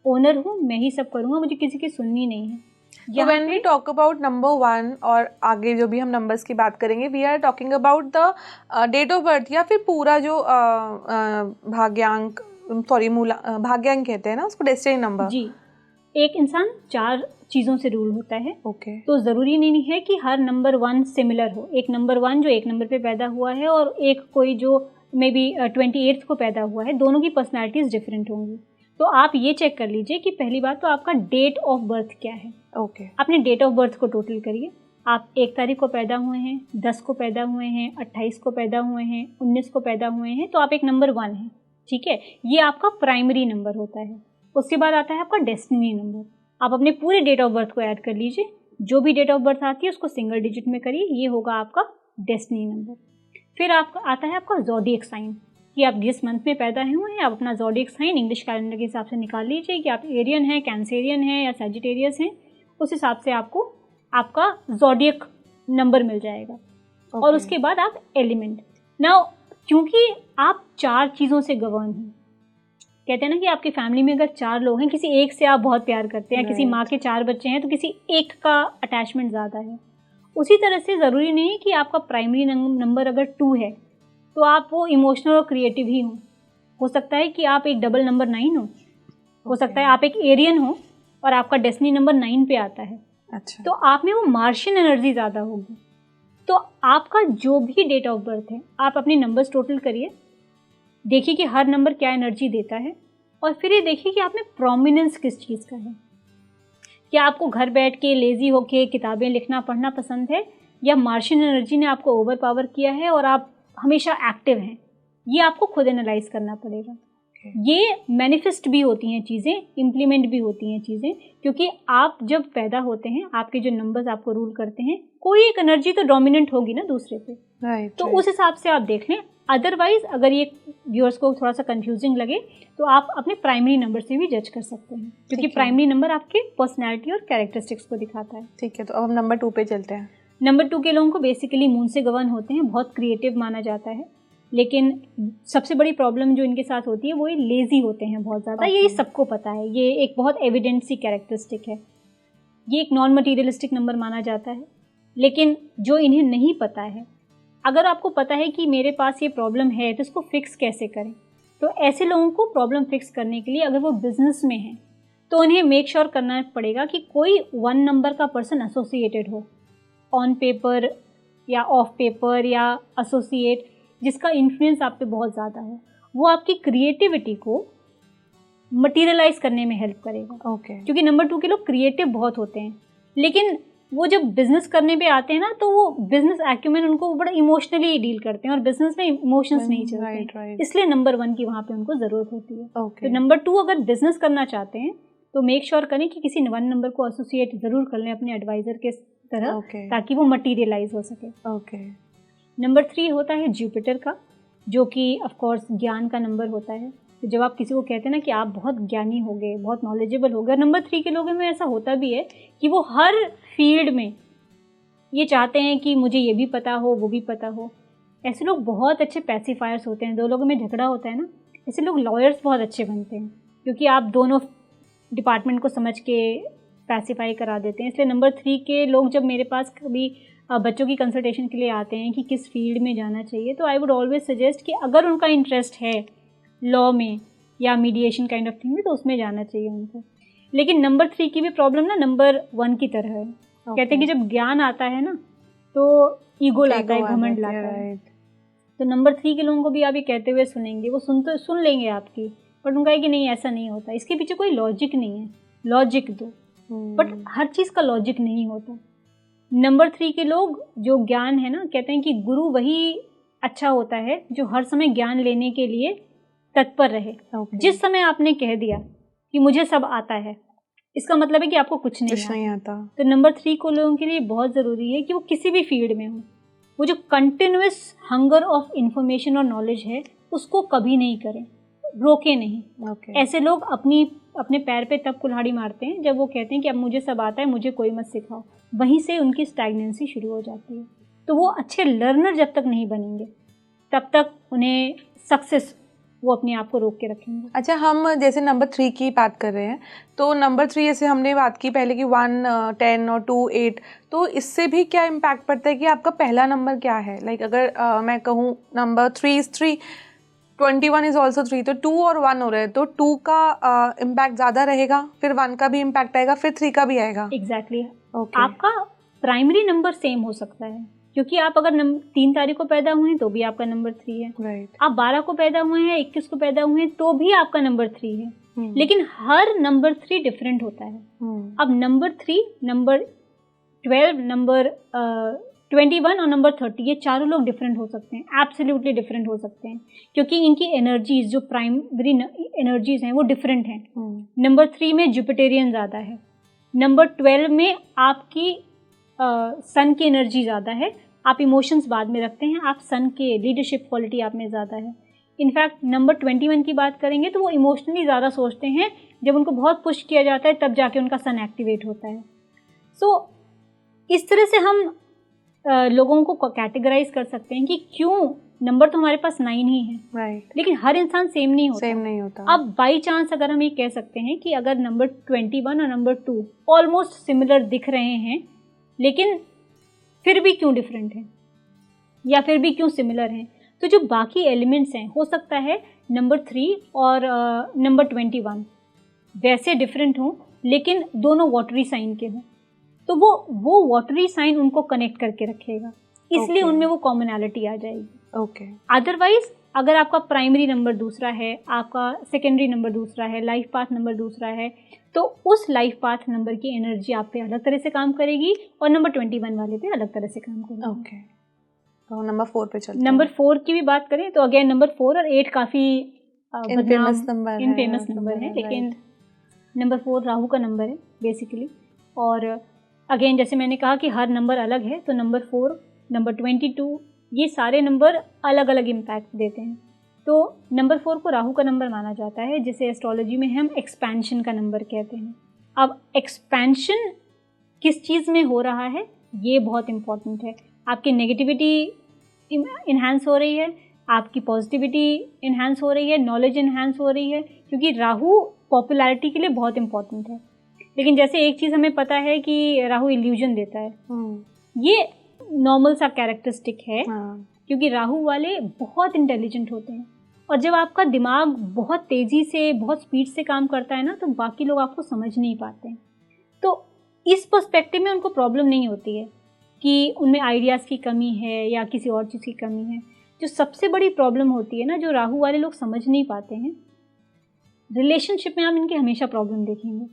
ओनर हूँ, मैं ही सब करूँगा, मुझे किसी की सुननी नहीं है। So when we talk about number 1 और आगे जो भी हम नंबर्स की बात करेंगे, we are talking about the date of birth या फिर पूरा जो भाग्यांक, भाग्यांक कहते हैं ना उसको, डेस्टिनी नंबर। जी, एक इंसान 4 चीज़ों से रूल होता है। ओके। तो ज़रूरी नहीं है कि हर नंबर 1 सिमिलर हो। एक नंबर 1 जो एक नंबर पे पैदा हुआ है और एक कोई जो मे बी 28th को पैदा हुआ है, दोनों की पर्सनैलिटीज़ डिफरेंट होंगी। तो आप ये चेक कर लीजिए कि पहली बात तो आपका डेट ऑफ बर्थ क्या है। ओके। अपने डेट ऑफ बर्थ को टोटल करिए। आप 1 तारीख को पैदा हुए हैं, 10 को पैदा हुए हैं, 28 को पैदा हुए हैं, 19 को पैदा हुए हैं, तो आप एक नंबर 1 हैं, ठीक है। ये आपका प्राइमरी नंबर होता है। उसके बाद आता है आपका डेस्टिनी नंबर। आप अपने पूरे डेट ऑफ बर्थ को ऐड कर लीजिए, जो भी डेट ऑफ बर्थ आती है उसको सिंगल डिजिट में करिए, ये होगा आपका डेस्टिनी नंबर। फिर आपका आता है आपका ज़ोडिएक साइन, कि आप जिस मंथ में पैदा हुए हैं, आप अपना ज़ोडिएक साइन इंग्लिश कैलेंडर के हिसाब से निकाल लीजिए कि आप एरियन हैं, कैंसेरियन हैं या सैजिटेरियस हैं। उस हिसाब से आपको आपका ज़ोडिएक नंबर मिल जाएगा। और उसके बाद आप एलिमेंट। नाउ क्योंकि आप 4 चीज़ों से गवर्न हैं, कहते हैं ना कि आपकी फैमिली में अगर 4 लोग हैं, किसी एक से आप बहुत प्यार करते हैं, किसी माँ के 4 बच्चे हैं तो किसी एक का अटैचमेंट ज़्यादा है। उसी तरह से ज़रूरी नहीं है कि आपका प्राइमरी नंबर अगर 2 है तो आप वो इमोशनल और क्रिएटिव ही हो सकता है कि आप एक डबल नंबर 9 हो सकता है आप एक एरियन हो और आपका डेस्टिनी नंबर 9 पे आता है। अच्छा। तो आप में वो मार्शियन एनर्जी ज़्यादा होगी। तो आपका जो भी डेट ऑफ बर्थ है, आप अपने नंबर्स टोटल करिए, देखिए कि हर नंबर क्या एनर्जी देता है, और फिर ये देखिए कि आप में प्रोमिनेंस किस चीज़ का है। क्या आपको घर बैठ के लेज़ी होके किताबें लिखना पढ़ना पसंद है, या मार्शियन एनर्जी ने आपको ओवर पावर किया है और आप हमेशा एक्टिव हैं? ये आपको खुद एनालाइज करना पड़ेगा। ये मैनिफेस्ट भी होती हैं चीज़ें, इम्प्लीमेंट भी होती हैं चीज़ें, क्योंकि आप जब पैदा होते हैं, आपके जो नंबर्स आपको रूल करते हैं, कोई एक एनर्जी तो डोमिनेंट होगी ना दूसरे पे। तो उस हिसाब से आप देख लें। अदरवाइज अगर ये व्यूअर्स को थोड़ा सा कंफ्यूजिंग लगे तो आप अपने प्राइमरी नंबर से भी जज कर सकते हैं, क्योंकि प्राइमरी नंबर आपके पर्सनैलिटी और कैरेक्टरिस्टिक्स को दिखाता है। ठीक है, तो अब हम नंबर 2 पे चलते हैं। नंबर 2 के लोगों को बेसिकली मून से गवर्न होते हैं, बहुत क्रिएटिव माना जाता है, लेकिन सबसे बड़ी प्रॉब्लम जो इनके साथ होती है वो ये लेज़ी होते हैं बहुत ज़्यादा। ये सबको पता है, ये एक बहुत एविडेंट सी कैरेक्टरिस्टिक है। ये एक नॉन मटीरियलिस्टिक नंबर माना जाता है, लेकिन जो इन्हें नहीं पता है, अगर आपको पता है कि मेरे पास ये प्रॉब्लम है तो इसको फिक्स कैसे करें, तो ऐसे लोगों को प्रॉब्लम फिक्स करने के लिए अगर वो बिजनेस में हैं तो उन्हें मेक श्योर करना पड़ेगा कि कोई 1 नंबर का पर्सन एसोसिएटेड हो, ऑन पेपर या ऑफ पेपर या एसोसिएट, जिसका इन्फ्लुएंस आप पे बहुत ज़्यादा हो। वो आपकी क्रिएटिविटी को मटीरियलाइज करने में हेल्प करेगा। क्योंकि नंबर 2 के लोग क्रिएटिव बहुत होते हैं, लेकिन वो जब बिजनेस करने पे आते हैं ना, तो वो बिजनेस एक्यूमेन उनको बड़ा इमोशनली डील करते हैं और बिजनेस में इमोशंस नहीं चलते, इसलिए नंबर 1 की वहाँ पे उनको ज़रूरत होती है। तो नंबर 2 अगर बिजनेस करना चाहते हैं तो मेक श्योर करें कि किसी 1 नंबर को एसोसिएट ज़रूर कर लें अपने एडवाइज़र के तरह, ताकि वो मटीरियलाइज हो सके। नंबर 3 होता है जुपिटर का, जो कि ऑफकोर्स ज्ञान का नंबर होता है। तो जब आप किसी को कहते हैं ना कि आप बहुत ज्ञानी हो गए, बहुत नॉलेजेबल हो गए, नंबर 3 के लोगों में ऐसा होता भी है कि वो हर फील्ड में ये चाहते हैं कि मुझे ये भी पता हो, वो भी पता हो। ऐसे लोग बहुत अच्छे पैसिफायर्स होते हैं। 2 लोगों में झगड़ा होता है ना, ऐसे लोग लॉयर्स बहुत अच्छे बनते हैं, क्योंकि आप दोनों डिपार्टमेंट को समझ के पैसिफाई करा देते हैं। इसलिए नंबर 3 के लोग जब मेरे पास कभी बच्चों की कंसल्टेशन के लिए आते हैं कि किस फील्ड में जाना चाहिए, तो आई वुड ऑलवेज सजेस्ट कि अगर उनका इंटरेस्ट है लॉ में या मीडिएशन काइंड ऑफ थिंग में, तो उसमें जाना चाहिए उनको। लेकिन नंबर 3 की भी प्रॉब्लम ना नंबर 1 की तरह है। कहते हैं कि जब ज्ञान आता है ना तो ईगो लाता है, घमंड लाता है। तो नंबर 3 के लोगों को भी आप ये कहते हुए सुनेंगे, वो सुन लेंगे आपकी, बट उनका है कि नहीं ऐसा नहीं होता, इसके पीछे कोई लॉजिक नहीं है, लॉजिक दो। बट हर चीज़ का लॉजिक नहीं होता। नंबर 3 के लोग जो ज्ञान है ना, कहते हैं कि गुरु वही अच्छा होता है जो हर समय ज्ञान लेने के लिए तत्पर रहे। जिस समय आपने कह दिया कि मुझे सब आता है, इसका मतलब है कि आपको कुछ नहीं आता। तो नंबर 3 को लोगों के लिए बहुत ज़रूरी है कि वो किसी भी फील्ड में हो, वो जो कंटिन्यूअस हंगर ऑफ इंफॉर्मेशन और नॉलेज है उसको कभी नहीं करें, रोके नहीं। ऐसे लोग अपने पैर पे तब कुल्हाड़ी मारते हैं जब वो कहते हैं कि अब मुझे सब आता है, मुझे कोई मत सिखाओ। वहीं से उनकी स्टैग्नेंसी शुरू हो जाती है। तो वो अच्छे लर्नर जब तक नहीं बनेंगे तब तक उन्हें सक्सेस वो अपने आप को रोक के रखेंगे। अच्छा, हम जैसे नंबर 3 की बात कर रहे हैं, तो नंबर 3 जैसे हमने बात की पहले कि 1 10 और 2 8, तो इससे भी क्या इम्पैक्ट पड़ता है कि आपका पहला नंबर क्या है? लाइक अगर मैं कहूँ नंबर 3 is 3, 21 इज ऑल्सो 3, तो 2 और 1 हो रहे हैं, तो 2 का इम्पैक्ट ज़्यादा रहेगा, फिर 1 का भी इम्पैक्ट आएगा, फिर 3 का भी आएगा। एग्जैक्टली। आपका प्राइमरी नंबर सेम हो सकता है, क्योंकि आप अगर 3 तारीख को पैदा हुए हैं तो भी आपका नंबर 3 है। राइट। आप 12 को पैदा हुए हैं, 21 को पैदा हुए हैं तो भी आपका नंबर 3 है। लेकिन हर नंबर 3 डिफरेंट होता है। अब नंबर 3, नंबर 12, नंबर 21 और नंबर 30, ये चारों लोग डिफरेंट हो सकते हैं, एब्सोल्युटली डिफरेंट हो सकते हैं, क्योंकि इनकी एनर्जीज जो प्राइमरी एनर्जीज हैं वो डिफरेंट हैं। नंबर 3 में जुपिटेरियन ज़्यादा है, नंबर 12 में आपकी सन की एनर्जी ज़्यादा है, आप इमोशंस बाद में रखते हैं, आप सन के लीडरशिप क्वालिटी आप में ज़्यादा है। इनफैक्ट नंबर 21 की बात करेंगे तो वो इमोशनली ज़्यादा सोचते हैं, जब उनको बहुत पुश किया जाता है तब जाके उनका सन एक्टिवेट होता है। सो इस तरह से हम लोगों को कैटेगराइज कर सकते हैं कि क्यों नंबर तो हमारे पास 9 ही है, राइट, लेकिन हर इंसान सेम नहीं होता। अब बाई चांस अगर हम ये कह सकते हैं कि अगर नंबर 21 और नंबर 2 ऑलमोस्ट सिमिलर दिख रहे हैं, लेकिन फिर भी क्यों डिफरेंट हैं या फिर भी क्यों सिमिलर हैं, तो जो बाकी एलिमेंट्स हैं, हो सकता है नंबर 3 और नंबर 21 वैसे डिफरेंट हों लेकिन दोनों वाटरी साइन के हों, तो वो वाटरी साइन उनको कनेक्ट करके रखेगा, इसलिए उनमें वो कॉमनैलिटी आ जाएगी। अदरवाइज अगर आपका प्राइमरी नंबर दूसरा है, आपका सेकेंडरी नंबर दूसरा है, लाइफ पाथ नंबर दूसरा है, तो उस लाइफ पाथ नंबर की एनर्जी आप पे अलग तरह से काम करेगी और नंबर 21 वाले पे अलग तरह से काम करेगी। तो नंबर 4 पे चलते हैं। नंबर 4 की भी बात करें तो अगेन नंबर 4 और 8 काफ़ी इनफेमस नंबर है, लेकिन नंबर 4 राहु का नंबर है बेसिकली। और अगेन जैसे मैंने कहा कि हर नंबर अलग है, तो नंबर 4, नंबर 22, ये सारे नंबर अलग अलग इम्पैक्ट देते हैं। तो नंबर 4 को राहु का नंबर माना जाता है, जिसे एस्ट्रोलॉजी में हम एक्सपेंशन का नंबर कहते हैं। अब एक्सपेंशन किस चीज़ में हो रहा है ये बहुत इम्पॉर्टेंट है। आपकी नेगेटिविटी इन्हांस हो रही है, आपकी पॉजिटिविटी इन्हांस हो रही है, नॉलेज इन्हांस हो रही है, क्योंकि राहु पॉपुलैरिटी के लिए बहुत इम्पॉर्टेंट है। लेकिन जैसे एक चीज़ हमें पता है कि राहु इल्यूजन देता है, ये नॉर्मल सा कैरेक्टरिस्टिक है, क्योंकि राहु वाले बहुत इंटेलिजेंट होते हैं, और जब आपका दिमाग बहुत तेज़ी से, बहुत स्पीड से काम करता है ना, तो बाकी लोग आपको समझ नहीं पाते हैं। तो इस पर्सपेक्टिव में उनको प्रॉब्लम नहीं होती है कि उनमें आइडियाज़ की कमी है या किसी और चीज़ की कमी है। जो सबसे बड़ी प्रॉब्लम होती है ना, जो राहु वाले लोग समझ नहीं पाते हैं, रिलेशनशिप में आप इनके हमेशा प्रॉब्लम देखेंगे,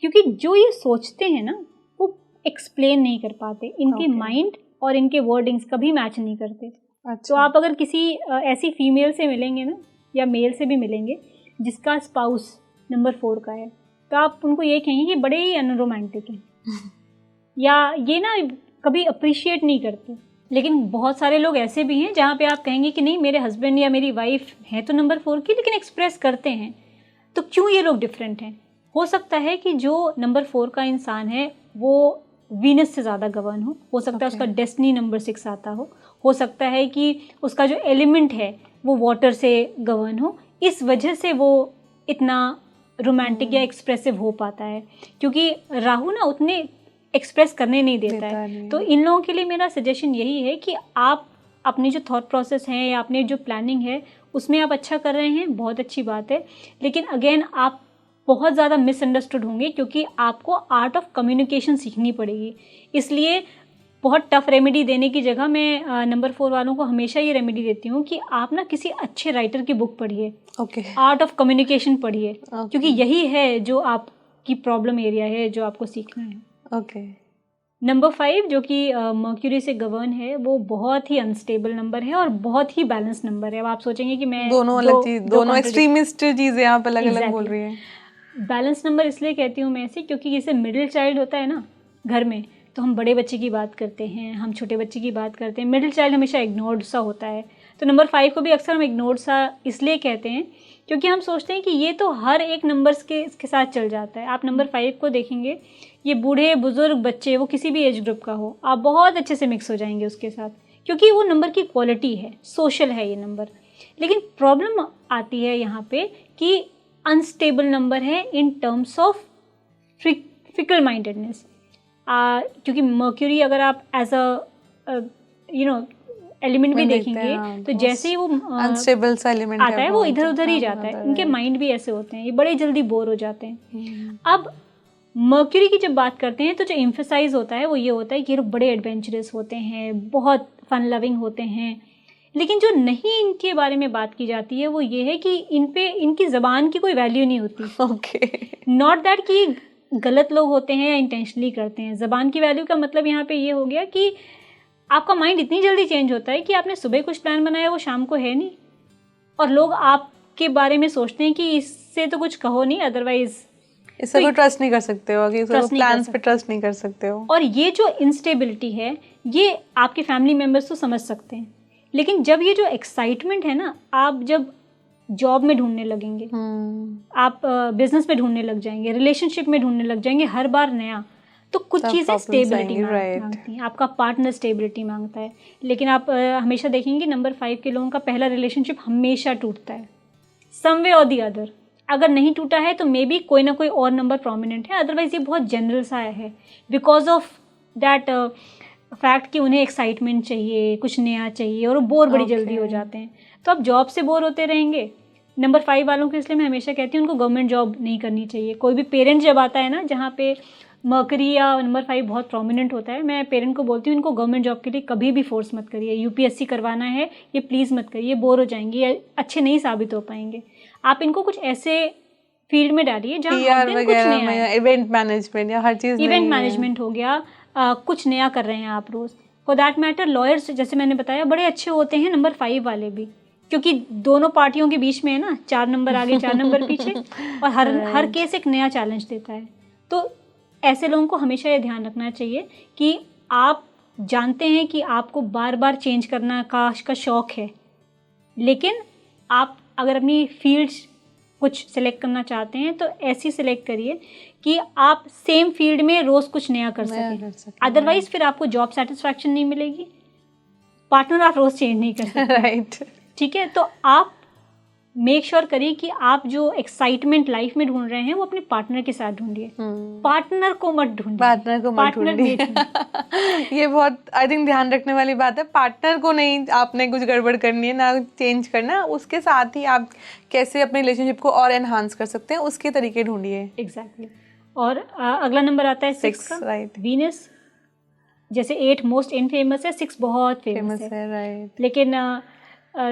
क्योंकि जो ये सोचते हैं ना वो एक्सप्लेन नहीं कर पाते, इनके माइंड और इनके वर्डिंग्स कभी मैच नहीं करते। तो आप अगर किसी ऐसी फीमेल से मिलेंगे ना, या मेल से भी मिलेंगे जिसका स्पाउस नंबर 4 का है, तो आप उनको ये कहेंगे कि बड़े ही अनरोमांटिक हैं या ये ना कभी अप्रिशिएट नहीं करते। लेकिन बहुत सारे लोग ऐसे भी हैं जहाँ पे आप कहेंगे कि नहीं, मेरे हस्बैंड या मेरी वाइफ है तो नंबर 4 की, लेकिन एक्सप्रेस करते हैं, तो क्यों ये लोग डिफरेंट हैं? हो सकता है कि जो नंबर 4 का इंसान है वो वीनस से ज़्यादा गवर्न हो सकता है उसका डेस्टिनी नंबर 6 आता हो सकता है कि उसका जो एलिमेंट है वो वाटर से गवर्न हो, इस वजह से वो इतना रोमांटिक या एक्सप्रेसिव हो पाता है, क्योंकि राहु ना उतने एक्सप्रेस करने नहीं देता है। तो इन लोगों के लिए मेरा सजेशन यही है कि आप अपनी जो थॉट प्रोसेस है या अपनी जो प्लानिंग है उसमें आप अच्छा कर रहे हैं, बहुत अच्छी बात है, लेकिन अगेन आप बहुत ज़्यादा मिसअंडरस्टूड होंगे, क्योंकि आपको आर्ट ऑफ कम्युनिकेशन सीखनी पड़ेगी। इसलिए बहुत टफ रेमेडी देने की जगह मैं नंबर 4 वालों को हमेशा ये रेमेडी देती हूँ कि आप ना किसी अच्छे राइटर की बुक पढ़िए, आर्ट ऑफ कम्युनिकेशन पढ़िए, क्योंकि यही है जो आपकी प्रॉब्लम एरिया है, जो आपको सीखना है। नंबर 5 जो कि मर्क्यूरी से गवर्न है, वो बहुत ही अनस्टेबल नंबर है और बहुत ही बैलेंस नंबर है। अब आप सोचेंगे कि मैं दोनों एक्सट्रीमिस्ट चीजें आप अलग अलग बोल रही हैं। बैलेंस नंबर इसलिए कहती हूँ मैं इसे, क्योंकि जैसे मिडिल चाइल्ड होता है ना घर में, तो हम बड़े बच्चे की बात करते हैं, हम छोटे बच्चे की बात करते हैं, मिडिल चाइल्ड हमेशा इग्नोर्ड सा होता है। तो नंबर 5 को भी अक्सर हम इग्नोर्ड सा इसलिए कहते हैं क्योंकि हम सोचते हैं कि ये तो हर एक नंबर्स के साथ चल जाता है। आप नंबर 5 को देखेंगे, ये बूढ़े बुजुर्ग बच्चे, वो किसी भी एज ग्रुप का हो, आप बहुत अच्छे से मिक्स हो जाएंगे उसके साथ, क्योंकि वो नंबर की क्वालिटी है, सोशल है ये नंबर। लेकिन प्रॉब्लम आती है यहाँ पे कि अनस्टेबल नंबर है in terms of fickle mindedness, क्योंकि मर्क्यूरी अगर आप एज अ एलिमेंट भी देखेंगे तो जैसे ही वो अनस्टेबल सा एलिमेंट आता है वो इधर उधर ही जाता है। इनके माइंड भी ऐसे होते हैं, ये बड़े जल्दी बोर हो जाते हैं। अब मर्क्यूरी की जब बात करते हैं तो जो एम्फसाइज होता है वो ये होता है कि ये लोग बड़े एडवेंचरस होते हैं, बहुत फन लविंग होते हैं। लेकिन जो नहीं इनके बारे में बात की जाती है वो ये है कि इनकी ज़बान की कोई वैल्यू नहीं होती। नॉट दैट कि गलत लोग होते हैं या इंटेंशनली करते हैं। ज़बान की वैल्यू का मतलब यहाँ पे ये हो गया कि आपका माइंड इतनी जल्दी चेंज होता है कि आपने सुबह कुछ प्लान बनाया वो शाम को है नहीं, और लोग आपके बारे में सोचते हैं कि इससे तो कुछ कहो नहीं, अदरवाइज इससे कोई ट्रस्ट नहीं कर सकते हो, कि प्लान्स पे ट्रस्ट नहीं कर सकते हो। और ये जो इंस्टेबिलिटी है ये आपके फैमिली मेम्बर्स तो समझ सकते हैं, लेकिन जब ये जो एक्साइटमेंट है ना, आप जब जॉब में ढूंढने लगेंगे, आप बिजनेस में ढूंढने लग जाएंगे, रिलेशनशिप में ढूंढने लग जाएंगे, हर बार नया, तो कुछ चीज़ें स्टेबिलिटी मांगती हैं, आपका पार्टनर स्टेबिलिटी मांगता है। लेकिन आप हमेशा देखेंगे नंबर 5 के लोगों का पहला रिलेशनशिप हमेशा टूटता है, सम वे और दी अदर। अगर नहीं टूटा है तो मे बी कोई ना कोई और नंबर प्रोमिनेंट है, अदरवाइज ये बहुत जनरल सा है, बिकॉज ऑफ दैट फैक्ट कि उन्हें एक्साइटमेंट चाहिए, कुछ नया चाहिए, और वो बोर बड़ी जल्दी हो जाते हैं। तो आप जॉब से बोर होते रहेंगे। नंबर 5 वालों को इसलिए मैं हमेशा कहती हूँ उनको गवर्नमेंट जॉब नहीं करनी चाहिए। कोई भी पेरेंट जब आता है ना जहाँ पे मर्करी या नंबर 5 बहुत प्रोमिनेंट होता है, मैं पेरेंट को बोलती हूँ इनको गवर्नमेंट जॉब के लिए कभी भी फोर्स मत करिए। यूपीएससी करवाना है ये प्लीज़ मत करिए, बोर हो जाएंगे, ये अच्छे नहीं साबित हो पाएंगे। आप इनको कुछ ऐसे फील्ड में डालिए जहाँ कुछ नया, इवेंट मैनेजमेंट या हर चीज़, इवेंट मैनेजमेंट हो गया, कुछ नया कर रहे हैं आप रोज़। फॉर दैट मैटर लॉयर्स जैसे मैंने बताया बड़े अच्छे होते हैं नंबर 5 वाले भी, क्योंकि दोनों पार्टियों के बीच में है ना, 4 नंबर आगे 4 नंबर पीछे, और हर केस एक नया चैलेंज देता है। तो ऐसे लोगों को हमेशा ये ध्यान रखना चाहिए कि आप जानते हैं कि आपको बार बार चेंज करना का शौक़ है, लेकिन आप अगर अपनी फील्ड कुछ सिलेक्ट करना चाहते हैं तो ऐसी सिलेक्ट करिए कि आप सेम फील्ड में रोज़ कुछ नया कर सकें। अदरवाइज फिर आपको जॉब सेटिस्फैक्शन नहीं मिलेगी, पार्टनर आप रोज़ चेंज नहीं कर सकते। राइट, ठीक है। तो आप मेक श्योर करिए कि आप जो एक्साइटमेंट लाइफ में ढूंढ रहे हैं वो अपने पार्टनर के साथ ढूंढिए, पार्टनर को मत ढूंढिए, पार्टनर ये बहुत आई थिंक ध्यान रखने वाली बात है। पार्टनर को नहीं आपने कुछ गड़बड़ करनी है, ना चेंज करना, उसके साथ ही आप कैसे अपने रिलेशनशिप को और एनहांस कर सकते हैं उसके तरीके ढूंढिए। एग्जैक्टली। और अगला नंबर आता है 6 का, राइट। वीनस, जैसे 8 मोस्ट इनफेमस है, 6 बहुत फेमस है, राइट। लेकिन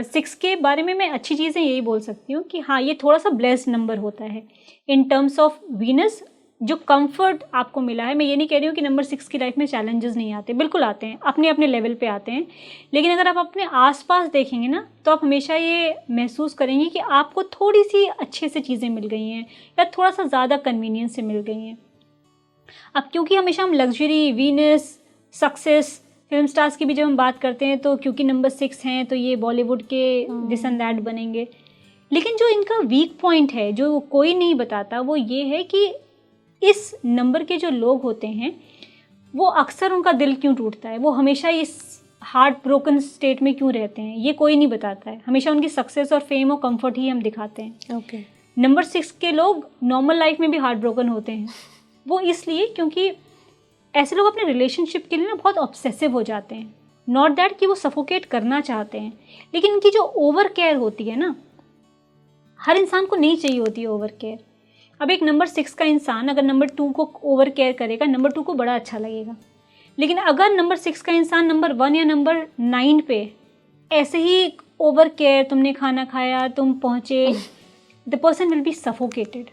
6 के बारे में मैं अच्छी चीज़ें यही बोल सकती हूँ कि हाँ ये थोड़ा सा ब्लेस्ड नंबर होता है इन टर्म्स ऑफ वीनस। जो कंफर्ट आपको मिला है, मैं ये नहीं कह रही हूँ कि नंबर 6 की लाइफ में चैलेंजेस नहीं आते, बिल्कुल आते हैं, अपने अपने लेवल पे आते हैं। लेकिन अगर आप अपने आसपास देखेंगे ना तो आप हमेशा ये महसूस करेंगे कि आपको थोड़ी सी अच्छे से चीज़ें मिल गई हैं या थोड़ा सा ज़्यादा कन्वीनियंस से मिल गई हैं। अब क्योंकि हमेशा हम luxury, Venus, success, film stars की भी जब हम बात करते हैं तो क्योंकि नंबर 6 हैं तो ये बॉलीवुड के दिस एंड दैट बनेंगे। लेकिन जो इनका वीक पॉइंट है जो कोई नहीं बताता वो ये है कि इस नंबर के जो लोग होते हैं वो अक्सर उनका दिल क्यों टूटता है, वो हमेशा इस हार्ट ब्रोकन स्टेट में क्यों रहते हैं, ये कोई नहीं बताता है। हमेशा उनकी सक्सेस और फेम और कंफर्ट ही हम दिखाते हैं। ओके। नंबर 6 के लोग नॉर्मल लाइफ में भी हार्ट ब्रोकन होते हैं, वो इसलिए क्योंकि ऐसे लोग अपने रिलेशनशिप के लिए ना बहुत ऑब्सेसिव हो जाते हैं। नॉट दैट कि वो सफोकेट करना चाहते हैं, लेकिन इनकी जो ओवर केयर होती है ना, हर इंसान को नहीं चाहिए होती है ओवर केयर। अब एक नंबर 6 का इंसान अगर नंबर 2 को ओवर केयर करेगा, नंबर 2 को बड़ा अच्छा लगेगा, लेकिन अगर नंबर 6 का इंसान नंबर 1 या नंबर 9 पे ऐसे ही ओवर केयर, तुमने खाना खाया, तुम पहुँचे, the person will be suffocated,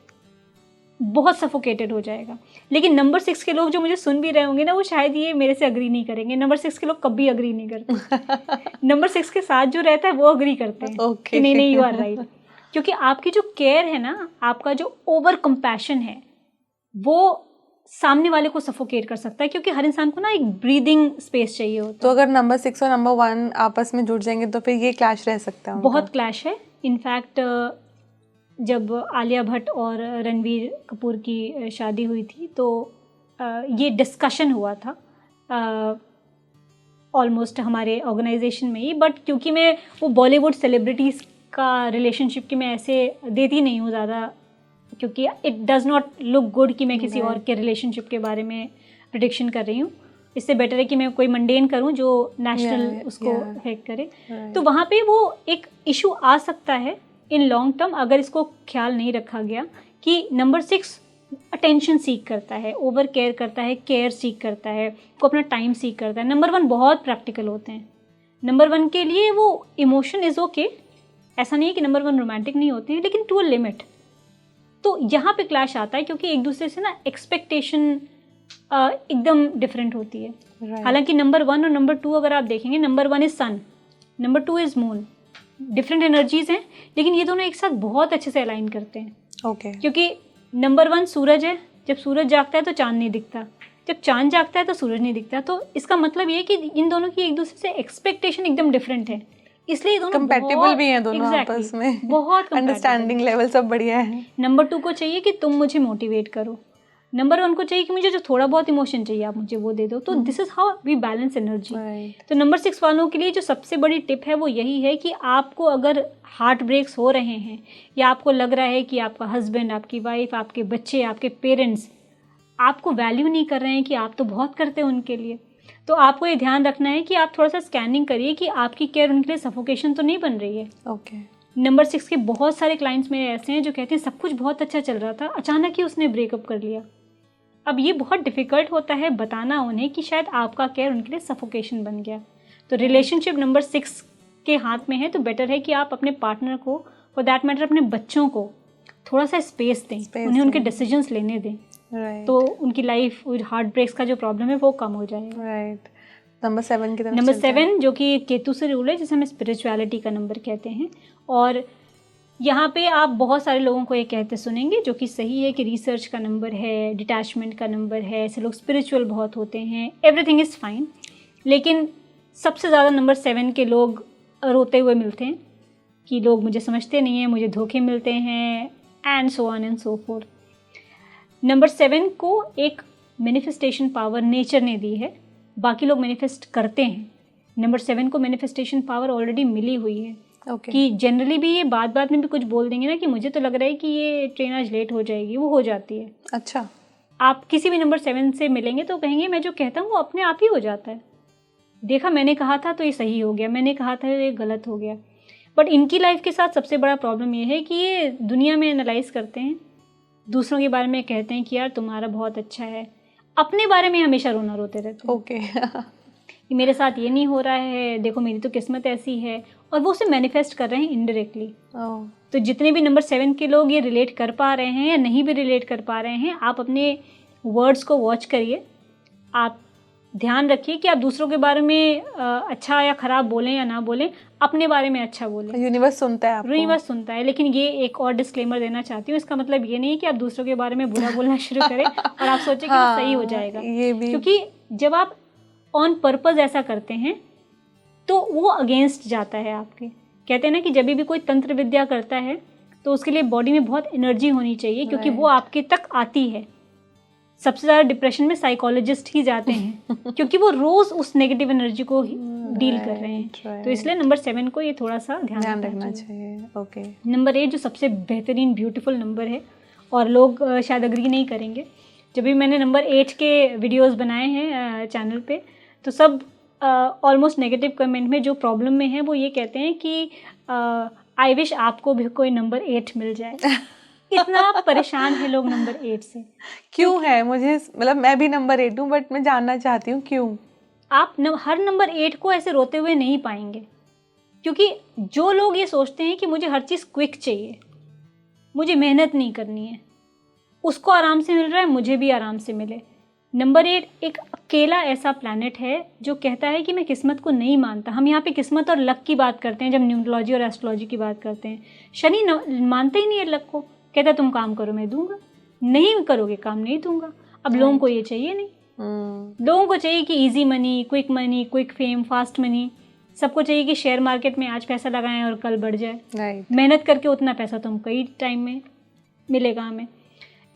बहुत सफोकेटेड हो जाएगा। लेकिन नंबर 6 के लोग जो मुझे सुन भी रहे होंगे ना, वो शायद ये मेरे से अग्री नहीं करेंगे। नंबर 6 के लोग कभी अग्री नहीं करते। नंबर 6 के साथ जो रहता है वो अग्री करते हैं कि नहीं नहीं, यू आर राइट। क्योंकि आपकी जो केयर है ना, आपका जो ओवर कंपैशन है, वो सामने वाले को सफोकेट कर सकता है। क्योंकि हर इंसान को ना एक ब्रीदिंग स्पेस चाहिए होता है। तो अगर नंबर 6 और नंबर 1 आपस में जुड़ जाएंगे तो फिर ये क्लैश रह सकता है उनका? बहुत क्लैश है। इनफैक्ट जब आलिया भट्ट और रणवीर कपूर की शादी हुई थी तो ये डिस्कशन हुआ था ऑलमोस्ट हमारे ऑर्गेनाइजेशन में ही। बट क्योंकि मैं वो बॉलीवुड सेलिब्रिटीज़ का रिलेशनशिप की मैं ऐसे देती नहीं हूँ ज़्यादा, क्योंकि it does not look good कि मैं किसी और के रिलेशनशिप के बारे में प्रेडिक्शन कर रही हूँ। इससे बेटर है कि मैं कोई मंडेन करूँ जो नेशनल उसको अफेक्ट करे। तो वहाँ पे वो एक इशू आ सकता है इन लॉन्ग टर्म, अगर इसको ख्याल नहीं रखा गया कि नंबर 6 अटेंशन सीक करता है, ओवर केयर करता है, केयर सीक करता है, को अपना टाइम सीक करता है। नंबर 1 बहुत प्रैक्टिकल होते हैं। नंबर 1 के लिए वो इमोशन इज़ ओके, ऐसा नहीं है कि नंबर 1 रोमांटिक नहीं होते हैं, लेकिन टू अ लिमिट। तो यहाँ पे क्लैश आता है क्योंकि एक दूसरे से ना एक्सपेक्टेशन एकदम डिफरेंट होती है। हालांकि नंबर 1 और नंबर 2 अगर आप देखेंगे, number 1 is sun, number 2 is moon, different energies हैं, लेकिन ये दोनों एक साथ बहुत अच्छे से अलाइन करते हैं। ओके। क्योंकि नंबर 1 सूरज है, जब सूरज जागता है तो चांद नहीं दिखता, जब चांद जागता है तो सूरज नहीं दिखता। तो इसका मतलब ये है कि इन दोनों की एक दूसरे से एक्सपेक्टेशन एकदम डिफरेंट है, इसलिए दोनों कंपैटिबल भी हैं दोनों आपस में, बहुत अंडरस्टैंडिंग लेवल सब बढ़िया है। नंबर 2 को चाहिए कि तुम मुझे मोटिवेट करो, नंबर 1 को चाहिए कि मुझे जो थोड़ा बहुत इमोशन चाहिए आप मुझे वो दे दो। तो this is how we balance energy. तो नंबर 6 वालों के लिए जो सबसे बड़ी टिप है वो यही है कि आपको अगर हार्ट ब्रेक्स हो रहे हैं या आपको लग रहा है कि आपका हस्बैंड, आपकी वाइफ, आपके बच्चे, आपके पेरेंट्स आपको वैल्यू नहीं कर रहे हैं, कि आप तो बहुत करते हैं उनके लिए, तो आपको ये ध्यान रखना है कि आप थोड़ा सा स्कैनिंग करिए कि आपकी केयर उनके लिए सफोकेशन तो नहीं बन रही है। ओके। नंबर 6 के बहुत सारे क्लाइंट्स मेरे ऐसे हैं जो कहते हैं सब कुछ बहुत अच्छा चल रहा था, अचानक ही उसने ब्रेकअप कर लिया। अब ये बहुत डिफ़िकल्ट होता है बताना उन्हें कि शायद आपका केयर उनके लिए सफोकेशन बन गया। तो रिलेशनशिप नंबर 6 के हाथ में है, तो बेटर है कि आप अपने पार्टनर को, फॉर दैट मैटर अपने बच्चों को थोड़ा सा स्पेस दें, उन्हें उनके डिसीजंस लेने दें। तो उनकी लाइफ हार्ट ब्रेक्स का जो प्रॉब्लम है वो कम हो जाएगा। राइट। नंबर 7 की तरफ नंबर 7 जो कि केतु से रूल है, जिसे हम स्पिरिचुअलिटी का नंबर कहते हैं। और यहाँ पे आप बहुत सारे लोगों को ये कहते सुनेंगे, जो कि सही है, कि रिसर्च का नंबर है, डिटैचमेंट का नंबर है, ऐसे लोग स्पिरिचुअल बहुत होते हैं, एवरीथिंग इज़ फाइन। लेकिन सबसे ज़्यादा नंबर 7 के लोग रोते हुए मिलते हैं कि लोग मुझे समझते नहीं हैं, मुझे धोखे मिलते हैं, and so on and so fourth. Number 7 को एक मैनिफेस्टेशन पावर नेचर ने दी है, बाकी लोग मैनिफेस्ट करते हैं। नंबर 7 को मैनिफेस्टेशन पावर ऑलरेडी मिली हुई है। कि जनरली भी ये बात में भी कुछ बोल देंगे ना कि मुझे तो लग रहा है कि ये ट्रेन आज लेट हो जाएगी, वो हो जाती है। अच्छा। आप किसी भी नंबर 7 से मिलेंगे तो कहेंगे मैं जो कहता हूँ वो अपने आप ही हो जाता है, देखा मैंने कहा था तो ये सही हो गया, मैंने कहा था ये गलत हो गया। बट इनकी लाइफ के साथ सबसे बड़ा प्रॉब्लम ये है कि ये दुनिया में एनालाइज करते हैं, दूसरों के बारे में कहते हैं कि यार तुम्हारा बहुत अच्छा है, अपने बारे में हमेशा रोना रोते रहते हैं। ओके। कि मेरे साथ ये नहीं हो रहा है, देखो मेरी तो किस्मत ऐसी है, और वो उसे मैनिफेस्ट कर रहे हैं इनडायरेक्टली। तो जितने भी नंबर 7 के लोग ये रिलेट कर पा रहे हैं या नहीं भी रिलेट कर पा रहे हैं, आप अपने वर्ड्स को वॉच करिए, आप ध्यान रखिए कि आप दूसरों के बारे में अच्छा या ख़राब बोलें या ना बोलें, अपने बारे में अच्छा बोलें। यूनिवर्स सुनता है आपको। यूनिवर्स सुनता है। लेकिन ये एक और डिस्क्लेमर देना चाहती हूँ, इसका मतलब ये नहीं है कि आप दूसरों के बारे में बुरा बोलना शुरू करें और आप सोचें कि वो सही हो जाएगा। ये भी, क्योंकि जब आप ऑन पर्पस ऐसा करते हैं तो वो अगेंस्ट जाता है आपके। कहते हैं ना कि जब भी कोई तंत्र विद्या करता है तो उसके लिए बॉडी में बहुत एनर्जी होनी चाहिए, क्योंकि वो आपके तक आती है। सबसे ज़्यादा डिप्रेशन में साइकोलॉजिस्ट ही जाते हैं क्योंकि वो रोज़ उस नेगेटिव एनर्जी को डील कर रहे हैं। तो इसलिए नंबर 7 को ये थोड़ा सा ध्यान रखना चाहिए। ओके। नंबर 8 जो सबसे बेहतरीन ब्यूटीफुल नंबर है, और लोग शायद अग्री नहीं करेंगे, जब भी मैंने नंबर 8 के वीडियोस बनाए हैं चैनल पे, तो सब ऑलमोस्ट नेगेटिव कमेंट में जो प्रॉब्लम में है वो ये कहते हैं कि आई विश आपको भी कोई नंबर 8 मिल जाए। इतना परेशान है लोग नंबर 8 से। क्यों है? मुझे मतलब मैं भी नंबर 8 हूँ, बट मैं जानना चाहती हूँ क्यों। आप हर नंबर 8 को ऐसे रोते हुए नहीं पाएंगे, क्योंकि जो लोग ये सोचते हैं कि मुझे हर चीज़ क्विक चाहिए, मुझे मेहनत नहीं करनी है, उसको आराम से मिल रहा है, मुझे भी आराम से मिले। नंबर 8 एक अकेला ऐसा प्लैनेट है जो कहता है कि मैं किस्मत को नहीं मानता। हम यहाँ पे किस्मत और लक की बात करते हैं जब न्यूमरोलॉजी और एस्ट्रोलॉजी की बात करते हैं। शनि मानता ही नहीं है लक को, कहता है तुम काम करो मैं दूंगा, नहीं करोगे काम नहीं दूंगा। अब लोगों को ये चाहिए नहीं, लोगों को चाहिए कि easy money, quick fame, fast money. सबको चाहिए कि शेयर मार्केट में आज पैसा लगाएं और कल बढ़ जाए। मेहनत करके उतना पैसा तुम कई टाइम में मिलेगा हमें,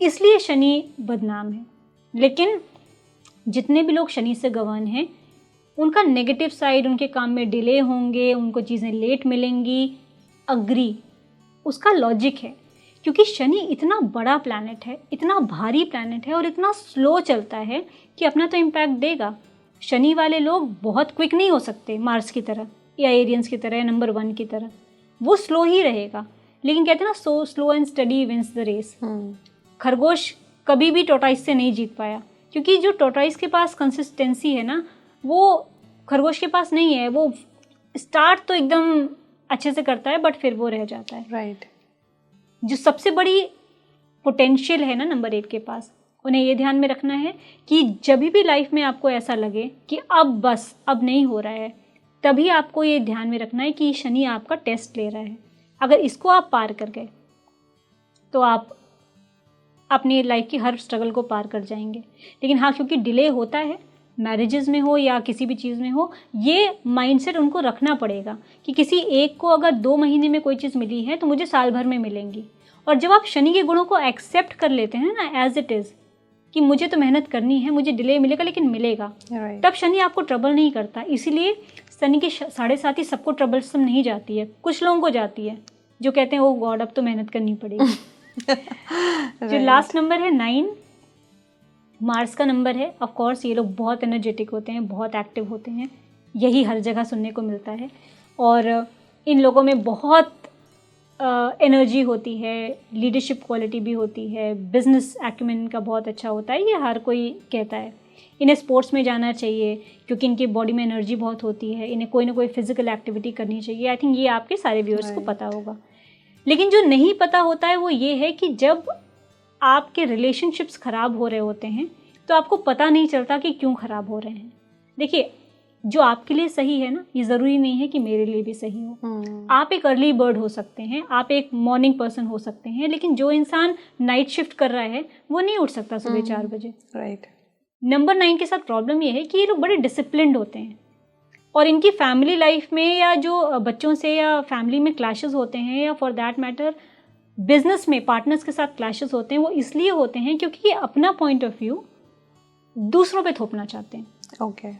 इसलिए शनि बदनाम है। लेकिन जितने भी लोग शनि से गवर्न हैं, उनका नेगेटिव साइड, उनके काम में डिले होंगे, उनको चीज़ें लेट मिलेंगी, अग्री, उसका लॉजिक है। क्योंकि शनि इतना बड़ा प्लैनेट है, इतना भारी प्लैनेट है और इतना स्लो चलता है कि अपना तो इम्पैक्ट देगा। शनि वाले लोग बहुत क्विक नहीं हो सकते मार्स की तरह या एरियंस की तरह या नंबर 1 की तरह, वो स्लो ही रहेगा। लेकिन कहते हैं ना, so slow and steady wins the race. खरगोश कभी भी टोटाइस से नहीं जीत पाया, क्योंकि जो टोटाइस के पास कंसिस्टेंसी है ना, वो खरगोश के पास नहीं है। वो स्टार्ट तो एकदम अच्छे से करता है बट फिर वो रह जाता है। राइट। जो सबसे बड़ी पोटेंशियल है ना नंबर 8 के पास, उन्हें ये ध्यान में रखना है कि जब भी लाइफ में आपको ऐसा लगे कि अब बस अब नहीं हो रहा है, तभी आपको ये ध्यान में रखना है कि शनि आपका टेस्ट ले रहा है। अगर इसको आप पार कर गए तो आप अपनी लाइफ की हर स्ट्रगल को पार कर जाएंगे। लेकिन हाँ, क्योंकि डिले होता है, मैरिजेस में हो या किसी भी चीज़ में हो, ये माइंडसेट उनको रखना पड़ेगा कि किसी एक को अगर 2 महीने में कोई चीज़ मिली है तो मुझे साल भर में मिलेंगी। और जब आप शनि के गुणों को एक्सेप्ट कर लेते हैं ना एज इट इज़, कि मुझे तो मेहनत करनी है, मुझे डिले मिलेगा लेकिन मिलेगा, तब शनि आपको ट्रबल नहीं करता। इसीलिए शनि की 7.5 सबको ट्रबलसम नहीं जाती है, कुछ लोगों को जाती है जो कहते हैं ओ गॉड अब तो मेहनत करनी पड़ेगी। जो लास्ट नंबर है 9, मार्स का नंबर है। ऑफ कोर्स ये लोग बहुत एनर्जेटिक होते हैं, बहुत एक्टिव होते हैं, यही हर जगह सुनने को मिलता है। और इन लोगों में बहुत एनर्जी होती है, लीडरशिप क्वालिटी भी होती है, बिजनेस एक्यूमेन का बहुत अच्छा होता है, ये हर कोई कहता है। इन्हें स्पोर्ट्स में जाना चाहिए क्योंकि इनकी बॉडी में एनर्जी बहुत होती है, इन्हें कोई ना कोई फिजिकल एक्टिविटी करनी चाहिए। आई थिंक ये आपके सारे व्यूअर्स को पता होगा। लेकिन जो नहीं पता होता है वो ये है कि जब आपके रिलेशनशिप्स ख़राब हो रहे होते हैं तो आपको पता नहीं चलता कि क्यों ख़राब हो रहे हैं। देखिए, जो आपके लिए सही है ना, ये ज़रूरी नहीं है कि मेरे लिए भी सही हो। आप एक अर्ली बर्ड हो सकते हैं, आप एक मॉर्निंग पर्सन हो सकते हैं, लेकिन जो इंसान नाइट शिफ्ट कर रहा है वो नहीं उठ सकता सुबह 4 बजे। राइट। नंबर 9 के साथ प्रॉब्लम ये है कि ये लोग बड़े डिसिप्लिन्ड होते हैं और इनकी फैमिली लाइफ में या जो बच्चों से या फैमिली में क्लैशेस होते हैं या फॉर दैट मैटर बिजनेस में पार्टनर्स के साथ क्लैशेस होते हैं, वो इसलिए होते हैं क्योंकि ये अपना पॉइंट ऑफ व्यू दूसरों पे थोपना चाहते हैं। ओके।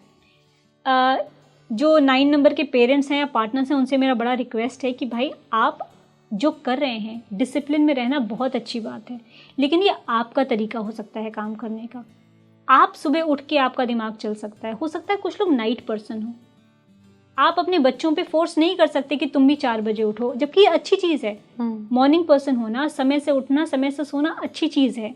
जो 9 नंबर के पेरेंट्स हैं या पार्टनर्स हैं, उनसे मेरा बड़ा रिक्वेस्ट है कि भाई आप जो कर रहे हैं डिसिप्लिन में रहना बहुत अच्छी बात है, लेकिन ये आपका तरीका हो सकता है काम करने का। आप सुबह उठ के आपका दिमाग चल सकता है, हो सकता है कुछ लोग नाइट पर्सन हो, आप अपने बच्चों पे फोर्स नहीं कर सकते कि तुम भी 4 बजे उठो, जबकि ये अच्छी चीज़ है। मॉर्निंग पर्सन होना, समय से उठना, समय से सोना अच्छी चीज़ है,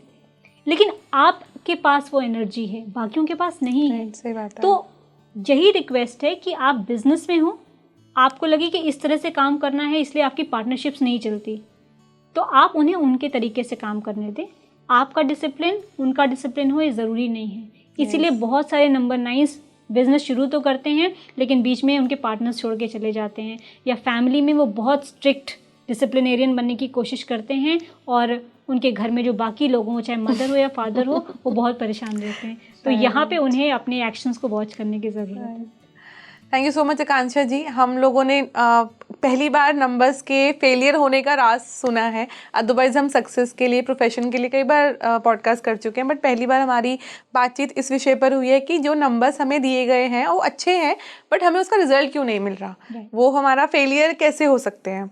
लेकिन आपके पास वो एनर्जी है, बाकियों के पास नहीं है। सही बात है। तो यही रिक्वेस्ट है कि आप बिजनेस में हो, आपको लगे कि इस तरह से काम करना है इसलिए आपकी पार्टनरशिप्स नहीं चलती, तो आप उन्हें उनके तरीके से काम करने दें। आपका डिसिप्लिन उनका डिसिप्लिन हो ये ज़रूरी नहीं है। इसीलिए बहुत सारे नंबर 9 बिजनेस शुरू तो करते हैं लेकिन बीच में उनके पार्टनर्स छोड़ के चले जाते हैं, या फैमिली में वो बहुत स्ट्रिक्ट डिसिप्लिनेरियन बनने की कोशिश करते हैं और उनके घर में जो बाकी लोग हों, चाहे मदर हो या फादर हो, वो बहुत परेशान रहते हैं। तो यहाँ पे उन्हें अपने एक्शंस को वॉच करने की ज़रूरत है। थैंक यू सो मच आकांक्षा जी। हम लोगों ने पहली बार नंबर्स के फेलियर होने का राज सुना है। अदरवाइज हम सक्सेस के लिए, प्रोफेशन के लिए कई बार पॉडकास्ट कर चुके हैं, बट पहली बार हमारी बातचीत इस विषय पर हुई है कि जो नंबर्स हमें दिए गए हैं वो अच्छे हैं, बट हमें उसका रिजल्ट क्यों नहीं मिल रहा, वो हमारा फेलियर कैसे हो सकते हैं।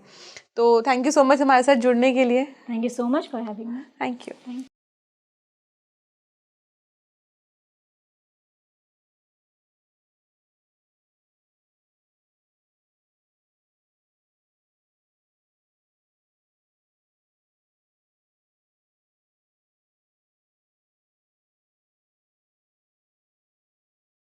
तो थैंक यू सो मच हमारे साथ जुड़ने के लिए। Thank you so much for having me. Thank you.